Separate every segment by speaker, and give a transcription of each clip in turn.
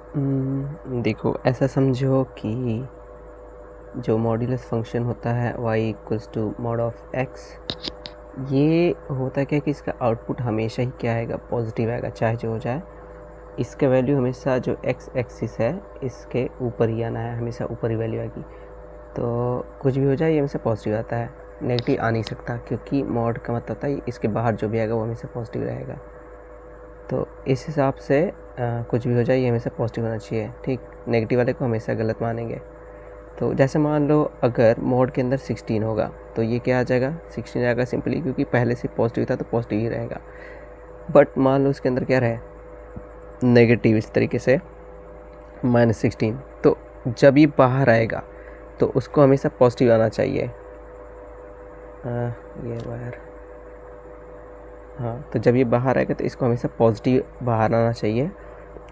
Speaker 1: देखो ऐसा समझो कि जो मॉड्यूलस फंक्शन होता है y equals to mod of x, ये होता क्या कि इसका आउटपुट हमेशा ही क्या आएगा, पॉजिटिव आएगा, चाहे जो हो जाए। इसका वैल्यू हमेशा जो x एक्सिस है इसके ऊपर ही आना है, हमेशा ऊपर ही वैल्यू आएगी। तो कुछ भी हो जाए ये हमेशा पॉजिटिव आता है, नेगेटिव आ नहीं सकता, क्योंकि मॉड का मतलब होता है इसके बाहर जो भी आएगा वो हमेशा पॉजिटिव रहेगा। तो इस हिसाब से कुछ भी हो जाए ये हमेशा पॉजिटिव होना चाहिए, ठीक। नेगेटिव वाले को हमेशा गलत मानेंगे। तो जैसे मान लो अगर मोड के अंदर 16 होगा तो ये क्या आ जाएगा, 16 आएगा सिंपली, क्योंकि पहले से पॉजिटिव था तो पॉजिटिव ही रहेगा। बट मान लो इसके अंदर क्या रहे, नेगेटिव, इस तरीके से -16, तो जब ये बाहर आएगा तो उसको हमेशा पॉजिटिव आना चाहिए। ये वायर, हाँ, तो जब ये बाहर आएगा तो इसको हमेशा पॉजिटिव बाहर आना चाहिए।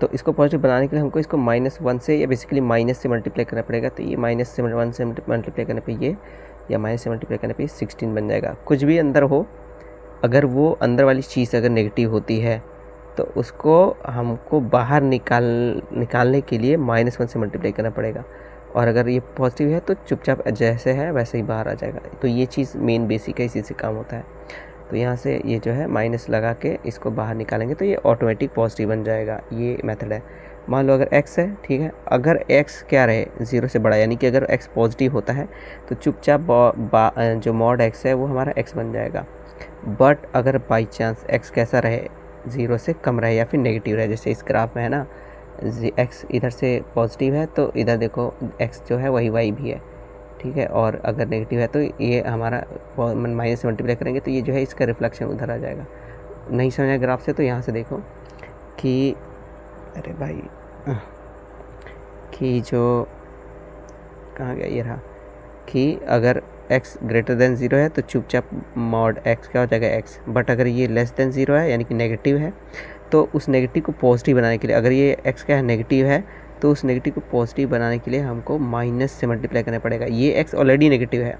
Speaker 1: तो इसको पॉजिटिव बनाने के लिए हमको इसको -1 से या बेसिकली माइनस से मल्टीप्लाई करना पड़ेगा। तो ये -1 से मल्टीप्लाई करने पे ये, या माइनस से मल्टीप्लाई करने पे 16 बन जाएगा। कुछ भी अंदर हो, अगर वो अंदर वाली चीज़ अगर नेगेटिव होती है तो उसको हमको बाहर निकालने के लिए -1 से मल्टीप्लाई करना पड़ेगा, और अगर ये पॉजिटिव है तो चुपचाप जैसे है वैसे ही बाहर आ जाएगा। तो ये चीज़ मेन बेसिक है, इसी से काम होता है। तो यहाँ से ये जो है माइनस लगा के इसको बाहर निकालेंगे तो ये ऑटोमेटिक पॉजिटिव बन जाएगा। ये मेथड है। मान लो अगर x है, ठीक है, अगर x क्या रहे, 0 से बड़ा, यानी कि अगर x पॉजिटिव होता है तो चुपचाप जो मॉड x है वो हमारा x बन जाएगा। बट अगर बाई चांस x कैसा रहे, 0 से कम रहे या फिर नेगेटिव रहे, जैसे इस ग्राफ में है ना, x इधर से पॉजिटिव है तो इधर देखो x जो है वही y भी है, ठीक है। और अगर नेगेटिव है तो ये हमारा माइनस से मल्टीप्लाई करेंगे तो ये जो है इसका रिफ्लेक्शन उधर आ जाएगा। नहीं समझा ग्राफ से तो यहाँ से देखो कि, अरे भाई, कि जो कहाँ गया, ये रहा, कि अगर x ग्रेटर देन 0 है तो चुपचाप मॉड x क्या हो जाएगा, x। बट अगर ये लेस देन 0 है यानी कि नेगेटिव है, तो उस नेगेटिव को पॉजिटिव बनाने के लिए, अगर ये x क्या है, नेगेटिव है, तो उस नेगेटिव को पॉजिटिव बनाने के लिए हमको माइनस से मल्टीप्लाई करना पड़ेगा। ये x ऑलरेडी नेगेटिव है,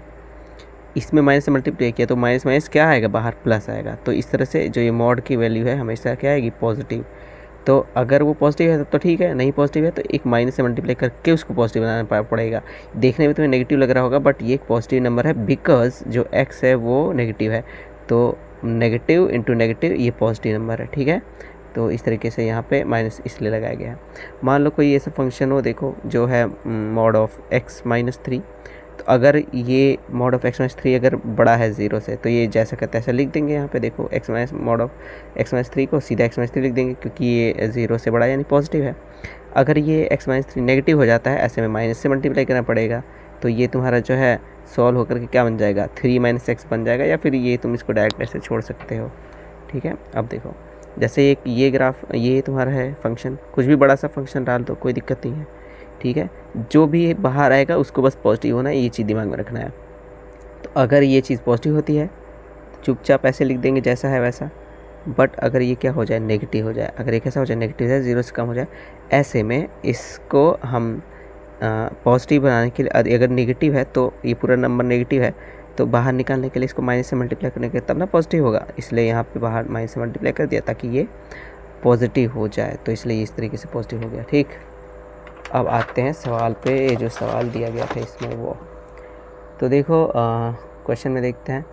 Speaker 1: इसमें माइनस से मल्टीप्लाई किया तो माइनस माइनस क्या आएगा, बाहर प्लस आएगा। तो इस तरह से जो ये मॉड की वैल्यू है हमेशा क्या आएगी, पॉजिटिव। तो अगर वो पॉजिटिव है तब तो ठीक है, नहीं पॉजिटिव है तो एक माइनस से मल्टीप्लाई करके उसको पॉजिटिव बनाना पड़ेगा। देखने में तुम्हें नेगेटिव लग रहा होगा बट ये एक पॉजिटिव नंबर है, बिकॉज जो x है वो नेगेटिव है। तो नेगेटिव इंटू नेगेटिव ये पॉजिटिव नंबर है, ठीक है। तो इस तरीके से यहाँ पे माइनस इसलिए लगाया गया है। मान लो कोई ऐसा फंक्शन हो, देखो जो है मॉड ऑफ x-3, तो अगर ये मॉड ऑफ x-3 अगर बड़ा है 0 से तो ये जैसा कहता है ऐसा लिख देंगे। यहाँ पे देखो मॉड ऑफ x-3 को सीधा x-3 लिख देंगे, क्योंकि ये 0 से बड़ा यानी पॉजिटिव है। अगर ये x-3 नेगेटिव हो जाता है, ऐसे में माइनस से मल्टीप्लाई करना पड़ेगा। तो ये तुम्हारा जो है सॉल्व होकर के क्या बन जाएगा, 3 - x बन जाएगा, या फिर ये तुम इसको डायरेक्ट ऐसे छोड़ सकते हो, ठीक है। अब देखो जैसे एक ये ग्राफ, ये तुम्हारा है फंक्शन, कुछ भी बड़ा सा फंक्शन डाल दो, कोई दिक्कत नहीं है, ठीक है। जो भी बाहर आएगा उसको बस पॉजिटिव होना है, ये चीज़ दिमाग में रखना है। तो अगर ये चीज़ पॉजिटिव होती है तो चुपचाप ऐसे लिख देंगे जैसा है वैसा। बट अगर ये क्या हो जाए, नेगेटिव हो जाए, अगर ये कैसा हो जाए, नेगेटिव है, 0 से कम हो जाए, ऐसे में इसको हम पॉजिटिव बनाने के लिए, अगर नेगेटिव है तो ये पूरा नंबर नेगेटिव है, तो बाहर निकालने के लिए इसको माइनस से मल्टीप्लाई करने के तब ना पॉजिटिव होगा, इसलिए यहाँ पे बाहर माइनस से मल्टीप्लाई कर दिया ताकि ये पॉजिटिव हो जाए। तो इसलिए इस तरीके से पॉजिटिव हो गया, ठीक। अब आते हैं सवाल पे, ये जो सवाल दिया गया था इसमें वो, तो देखो क्वेश्चन में देखते हैं।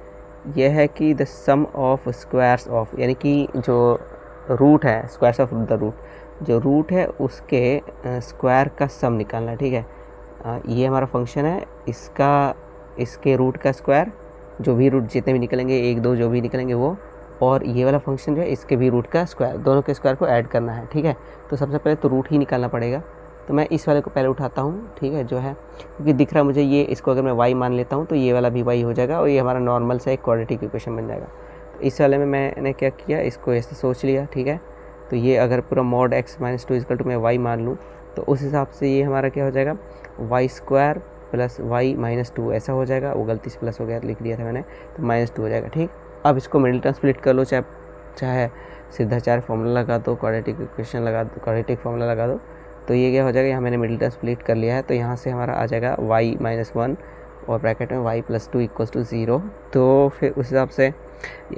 Speaker 1: यह है कि the sum of squares of, यानी कि जो रूट है, स्क्वायर्स ऑफ द रूट, जो रूट है उसके स्क्वायर का सम निकालना है, ठीक है। ये हमारा फंक्शन है, इसके रूट का स्क्वायर, जो भी रूट जितने भी निकलेंगे, 1 2 जो भी निकलेंगे वो, और ये वाला फंक्शन जो है इसके भी रूट का स्क्वायर, दोनों के स्क्वायर को ऐड करना है, ठीक है। तो सबसे पहले तो रूट ही निकालना पड़ेगा। तो मैं इस वाले को पहले उठाता हूँ, ठीक है, जो है, क्योंकि दिख रहा है मुझे ये, इसको अगर मैं y मान लेता हूँ तो ये वाला भी y हो जाएगा, और ये हमारा नॉर्मल सा एक क्वाड्रेटिक इक्वेशन बन जाएगा। तो इस वाले में मैंने क्या किया, इसको ऐसे सोच लिया, ठीक है। तो ये अगर पूरा मॉड x-2 = मैं y मान लूँ तो उस हिसाब से ये हमारा क्या हो जाएगा, y² + y - 2 ऐसा हो जाएगा। वो गलती से प्लस हो गया, लिख दिया था मैंने, तो -2 हो जाएगा, ठीक। अब इसको मिडिल टर्म स्प्लिट कर लो, चाहे सिद्धाचार्य फॉर्मूला लगा दो, क्वाड्रेटिक इक्वेशन लगा दो, क्वाड्रेटिक फॉर्मूला लगा दो। तो ये क्या हो जाएगा, यहाँ मैंने मिडिल टर्म स्प्लिट कर लिया है, तो यहाँ से हमारा आ जाएगा y - 1 और ब्रैकेट में y प्लस 2 इक्वल्स टू 0। तो फिर उस हिसाब से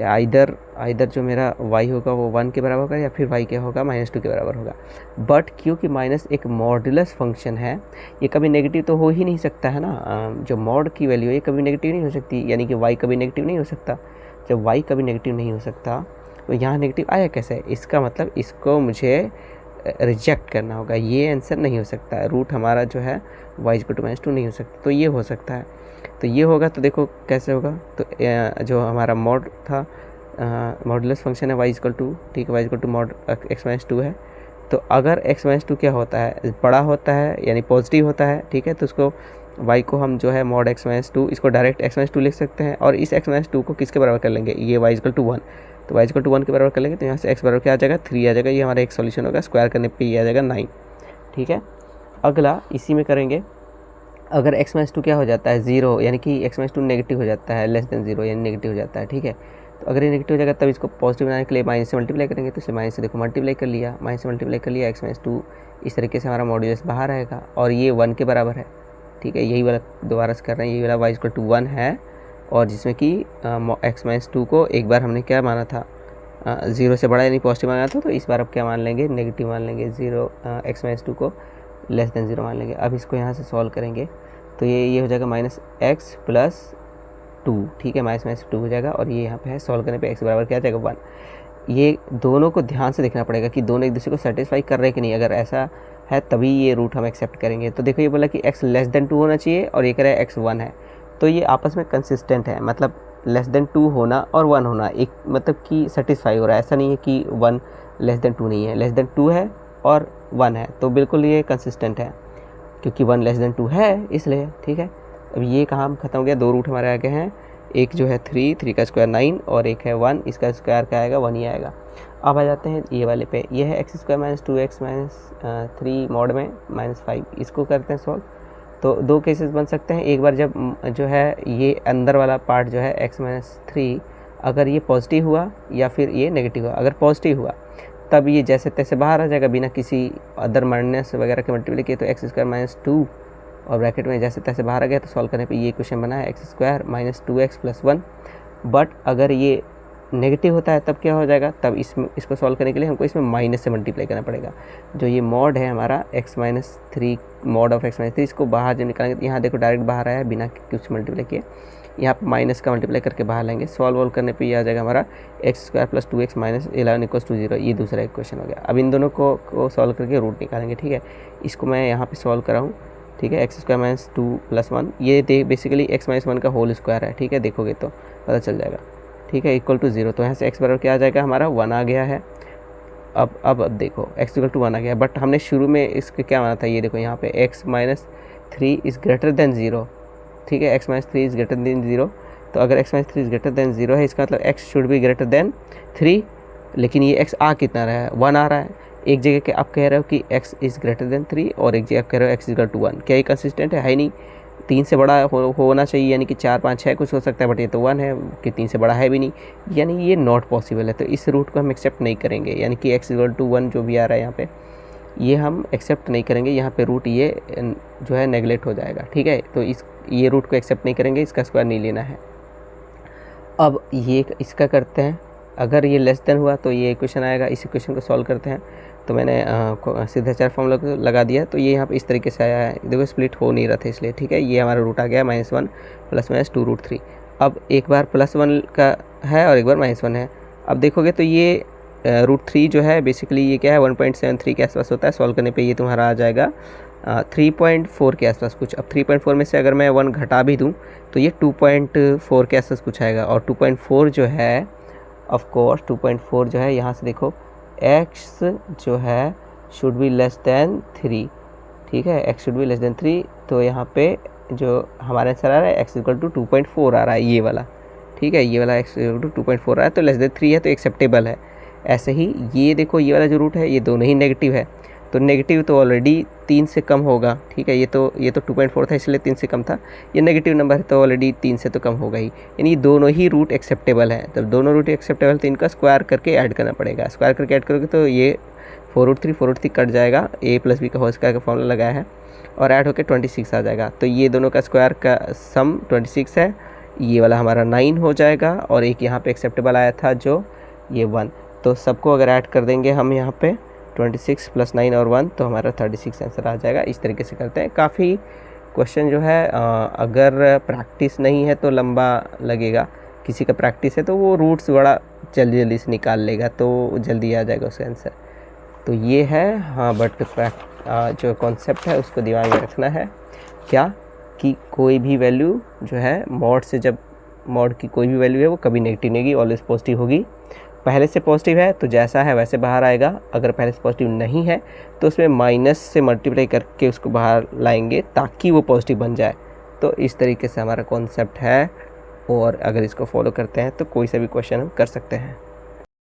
Speaker 1: आइदर जो मेरा y होगा वो 1 के बराबर होगा या फिर y क्या होगा -2 के बराबर होगा। बट क्योंकि माइनस एक मॉडुलस फंक्शन है, ये कभी नेगेटिव तो हो ही नहीं सकता है ना। जो मॉड की वैल्यू है ये कभी नेगेटिव नहीं हो सकती, यानी कि y कभी नेगेटिव नहीं हो सकता। जब y कभी नेगेटिव नहीं हो सकता तो यहाँ नेगेटिव आया कैसे? इसका मतलब इसको मुझे रिजेक्ट करना होगा, ये आंसर नहीं हो सकता है। रूट हमारा जो है y इक्वल टू -2 नहीं हो सकता, तो ये हो सकता है। तो ये होगा, तो देखो कैसे होगा। तो जो हमारा मॉड था, मॉडुलस फंक्शन है y इक्वल टू, ठीक है, y equal to mod x-2 है। तो अगर x-2 क्या होता है, बड़ा होता है यानी पॉजिटिव होता है, ठीक है, तो उसको y को हम जो है मॉड x-2, इसको डायरेक्ट x-2 लिख सकते हैं। और इस x-2 को किसके बराबर कर लेंगे, ये y इक्वल टू 1, तो y इक्वल टू 1 के बराबर कर लेंगे। तो यहाँ से x बराबर क्या आ जाएगा, 3 आ जाएगा। ये हमारा एक सॉल्यूशन होगा, स्क्वायर करने पे ये आ जाएगा 9, ठीक है। अगला इसी में करेंगे, अगर x-2 क्या हो जाता है 0, यानी कि x-2 नेगेटिव हो जाता है, लेस देन 0 यानी नेगेटिव हो जाता है, ठीक है। तो अगर ये नेगेटिव हो जाएगा तब इसको पॉजिटिव बनाने के लिए माइनस से मल्टीप्लाई करेंगे। तो इसलिए माइनस से देखो मल्टीप्लाई कर लिया, माइनस से मल्टीप्लाई कर लिया, x-2 इस तरीके से हमारा मॉड्यूलस बाहर आएगा और ये 1 के बराबर है, ठीक है। यही वाला दोबारा से कर रहे हैं, यही वाला y इक्वल टू 1 है, और जिसमें कि x-2 को एक बार हमने क्या माना था, 0 से बड़ा यानी पॉजिटिव माना था। तो इस बार अब क्या मान लेंगे, नेगेटिव मान लेंगे, 0 x-2 को लेस देन 0 मान लेंगे। अब इसको यहाँ से सॉल्व करेंगे तो ये हो जाएगा -x प्लस 2, ठीक है, -2 हो जाएगा। और ये यहाँ पे है, सॉल्व करने पे x बराबर क्या आ जाएगा 1। ये दोनों को ध्यान से देखना पड़ेगा कि दोनों एक दूसरे को सेटिस्फाई कर रहे हैं कि नहीं। अगर ऐसा है तभी ये रूट हम एक्सेप्ट करेंगे। तो देखो ये बोला कि x लेस देन 2 होना चाहिए और ये कह रहा है x 1 है, तो ये आपस में कंसिस्टेंट है। मतलब लेस देन 2 होना और 1 होना एक मतलब कि सेटिस्फाई हो रहा है। ऐसा नहीं है कि 1 लेस देन 2 नहीं है, लेस देन 2 है और 1 है, तो बिल्कुल ये कंसिस्टेंट है क्योंकि 1 लेस देन 2 है इसलिए, ठीक है। अब ये कहाँ खत्म हो गया, दो रूट हमारे आगे हैं, एक जो है 3 का स्क्वायर 9 और एक है 1, इसका स्क्वायर क्या आएगा 1 ही आएगा। अब आ जाते हैं ये वाले पे, ये है x² - 2x - 3 मॉड में -5, इसको करते हैं सॉल्व। तो दो केसेस बन सकते हैं, एक बार जब जो है ये अंदर वाला पार्ट जो है x - 3 अगर ये पॉजिटिव हुआ या फिर ये नेगेटिव हुआ। अगर पॉजिटिव हुआ तब ये जैसे तैसे बाहर आ जाएगा बिना किसी अदर माइनस वगैरह के मल्टीप्लाई किए, तो x² - 2 और ब्रैकेट में जैसे तैसे बाहर आ गया। तो सॉल्व करने पे ये क्वेश्चन बना है x² - 2x + 1। बट अगर ये नेगेटिव होता है तब क्या हो जाएगा, तब इसको सॉल्व करने के लिए हमको इसमें माइनस से मल्टीप्लाई करना पड़ेगा। जो ये मॉड है हमारा x - 3 मॉड ऑफ x - 3, इसको बाहर जब निकालेंगे तो यहाँ देखो डायरेक्ट बाहर आया बिना कुछ मल्टीप्लाई किए, यहाँ पर माइनस का मल्टीप्लाई करके बाहर लाएंगे। सॉल्व करने पे ये आ जाएगा हमारा x² + 2x - 11 = 0। ये दूसरा एक क्वेश्चन हो गया। अब इन दोनों को सॉल्व करके रूट निकालेंगे, ठीक है। इसको मैं यहाँ पे सॉल्व कराऊँ, ठीक है। x² - 2 + 1 ये बेसिकली x - 1 का होल स्क्वायर है, ठीक है, देखोगे तो पता चल जाएगा, ठीक है, इक्वल टू 0। तो यहाँ से x बराबर क्या आ जाएगा हमारा 1 आ गया है। अब देखो x इक्वल टू 1 आ गया, बट हमने शुरू में इसके क्या माना था, ये देखो यहाँ पे x - 3 इज़ ग्रेटर देन 0, ठीक है, x - 3 इज़ ग्रेटर देन 0। तो अगर x - 3 इज़ ग्रेटर देन 0 है, इसका मतलब x should be greater than 3, लेकिन ये x आ कितना रहा है, 1 आ रहा है। एक जगह के आप कह रहे हो कि x इज़ ग्रेटर देन 3 और एक जगह आप कह रहे हो x इक्वल टू 1, क्या ये कंसिस्टेंट है नहीं। 3 से बड़ा होना चाहिए, यानी कि 4, 5, 6 कुछ हो सकता है, बट ये तो 1 है कि 3 से बड़ा है भी नहीं, यानी ये नॉट पॉसिबल है। तो इस रूट को हम एक्सेप्ट नहीं करेंगे, यानी कि x इक्वल टू 1 जो भी आ रहा है यहाँ पे, ये हम एक्सेप्ट नहीं करेंगे। यहाँ पे रूट ये जो है नेगलेक्ट हो जाएगा, ठीक है। तो ये रूट को एक्सेप्ट नहीं करेंगे, इसका स्क्वायर नहीं लेना है। अब ये इसका करते हैं, अगर ये लेस देन हुआ तो ये क्वेश्चन आएगा, इसी क्वेश्चन को सॉल्व करते हैं। तो मैंने सिद्धाचार फॉर्मूला लगा दिया, तो ये यहाँ पे इस तरीके से आया है, देखो स्प्लिट हो नहीं रहा था इसलिए, ठीक है। ये हमारा रूट आ गया -1 + -2√3। अब एक बार +1 का है और एक बार -1 है। अब देखोगे तो ये √3 जो है बेसिकली ये क्या है 1.73 के आसपास होता है। सॉल्व करने पे ये तुम्हारा आ जाएगा 3.4 के आसपास कुछ। अब 3.4 में से अगर मैं 1 घटा भी दूँ तो ये 2.4 के आसपास कुछ आएगा। और 2.4 जो है ऑफ कोर्स 2.4 जो है यहाँ से देखो x जो है शुड बी लेस देन 3, ठीक है, x should be less than 3। तो यहाँ पे जो हमारा आंसर आ रहा है x इक्वल टू 2.4 आ रहा है, ये वाला, ठीक है, ये वाला x इक्वल टू 2.4 आ रहा है, तो लेस देन 3 है तो एक्सेप्टेबल है। ऐसे ही ये देखो ये वाला जो रूट है ये दोनों ही नेगेटिव है, तो नेगेटिव तो ऑलरेडी 3 से कम होगा, ठीक है। ये तो 2.4 था इसलिए 3 से कम था, ये नेगेटिव नंबर है तो ऑलरेडी 3 से तो कम होगा ही, यानी दोनों ही रूट एक्सेप्टेबल है। तब दोनों रूट एक्सेप्टेबल तो इनका स्क्वायर करके ऐड करना पड़ेगा, स्क्वायर करके ऐड करोगे तो ये 4√3 कट जाएगा, a प्लस बी का होल स्क्वायर का फॉर्मूला लगाया है, और ऐड होकर 26 आ जाएगा। तो ये दोनों का स्क्वायर का सम 26 है, ये वाला हमारा 9 हो जाएगा, और एक यहाँ पे एक्सेप्टेबल आया था जो ये 1। तो सबको अगर ऐड कर देंगे हम यहाँ पे 26 + 9 और 1, तो हमारा 36 आंसर आ जाएगा। इस तरीके से करते हैं। काफ़ी क्वेश्चन जो है अगर प्रैक्टिस नहीं है तो लंबा लगेगा, किसी का प्रैक्टिस है तो वो रूट्स बड़ा जल्दी जल्दी से निकाल लेगा, तो जल्दी आ जाएगा उसका आंसर। तो ये है, हाँ, बट जो कॉन्सेप्ट है उसको दिमाग में रखना है क्या, कि कोई भी वैल्यू जो है मॉड से, जब मॉड की कोई भी वैल्यू है वो कभी नेगेटिव नहीं होगी, ऑलवेज पॉजिटिव होगी। पहले से पॉजिटिव है तो जैसा है वैसे बाहर आएगा, अगर पहले से पॉजिटिव नहीं है तो उसमें माइनस से मल्टीप्लाई करके उसको बाहर लाएंगे ताकि वो पॉजिटिव बन जाए। तो इस तरीके से हमारा कॉन्सेप्ट है, और अगर इसको फॉलो करते हैं तो कोई सा भी क्वेश्चन हम कर सकते हैं।